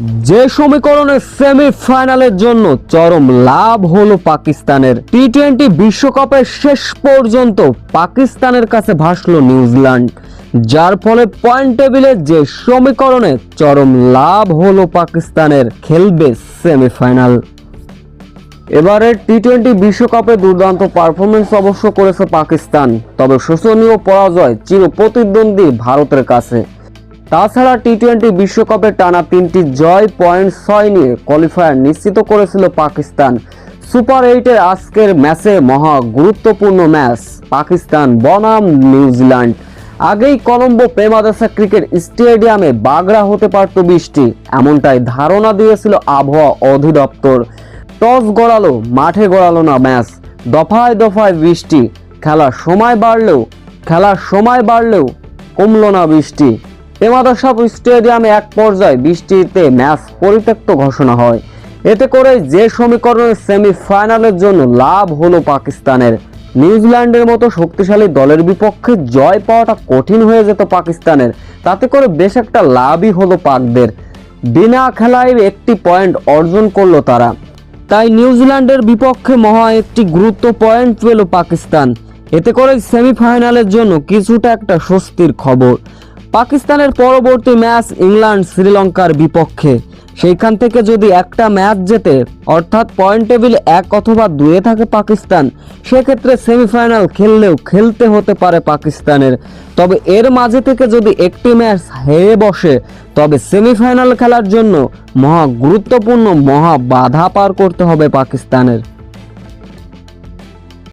যে সমীকরণে সেমিফাইনালের জন্য চরম লাভ হলো পাকিস্তানের। টি-20 বিশ্বকাপের শেষ পর্যন্ত পাকিস্তানের কাছে ভাসল নিউজিল্যান্ড, যার ফলে পয়েন্ট টেবিলে যে সমীকরণে চরম লাভ হলো পাকিস্তানের, খেলবে সেমিফাইনাল। এবারের টি-20 বিশ্বকাপে দুর্দান্ত পারফরমেন্স অবশ্য করেছে পাকিস্তান, তবে শোচনীয় পরাজয় চিরপ্রতিদ্বন্দ্বী ভারতের কাছে। তাছাড়া টি-20 বিশ্বকাপে টানা 3টি জয়, পয়েন্ট 6 নিয়ে কোয়ালিফায়ার নিশ্চিত করেছিল পাকিস্তান। সুপার 8-এর আজকের ম্যাচে মহা গুরুত্বপূর্ণ ম্যাচ, পাকিস্তান বনাম নিউজিল্যান্ড। আগেই কলম্বো প্রেমাদাসা ক্রিকেট স্টেডিয়ামে বাগড়া হতে পারত বৃষ্টি, এমনটাই ধারণা দিয়েছিল আবহাওয়া অধিদপ্তর। টস গড়ালো, মাঠে গড়ালো না ম্যাচ, দফায় দফায় বৃষ্টি। খেলার সময় বাড়লেও কমলো না বৃষ্টি। প্রেমাদাসা স্টেডিয়ামে এক পর্যায়ে বৃষ্টিতে ম্যাচ পরিত্যক্ত ঘোষণা হয়। এতে করে যে সমীকরণের সেমিফাইনালের জন্য লাভ হলো পাকিস্তানের। নিউজিল্যান্ডের মতো শক্তিশালী দলের বিপক্ষে জয় পাওয়াটা কঠিন হয়ে যেত পাকিস্তানের, তাতে করে বেশ একটা লাভই হলো পাকদের। বিনা খেলায় একটি পয়েন্ট অর্জন করলো তারা, তাই নিউজিল্যান্ডের বিপক্ষে মহা একটি গুরুত্ব পয়েন্ট পেল পাকিস্তান। এতে করে সেমিফাইনালের জন্য কিছুটা একটা স্বস্তির খবর। পাকিস্তানের পরবর্তী ম্যাচ ইংল্যান্ড শ্রীলঙ্কার বিপক্ষে। সেইখান থেকে যদি একটা ম্যাচ জেতে, অর্থাৎ পয়েন্ট টেবিল 1 অথবা 2-এ থাকে পাকিস্তান, সেক্ষেত্রে সেমিফাইনাল খেলতে হতে পারে পাকিস্তানের। তবে এর মাঝে থেকে যদি একটি ম্যাচ হেরে বসে, তবে সেমিফাইনাল খেলার জন্য মহা গুরুত্বপূর্ণ বাধা পার করতে হবে পাকিস্তানের।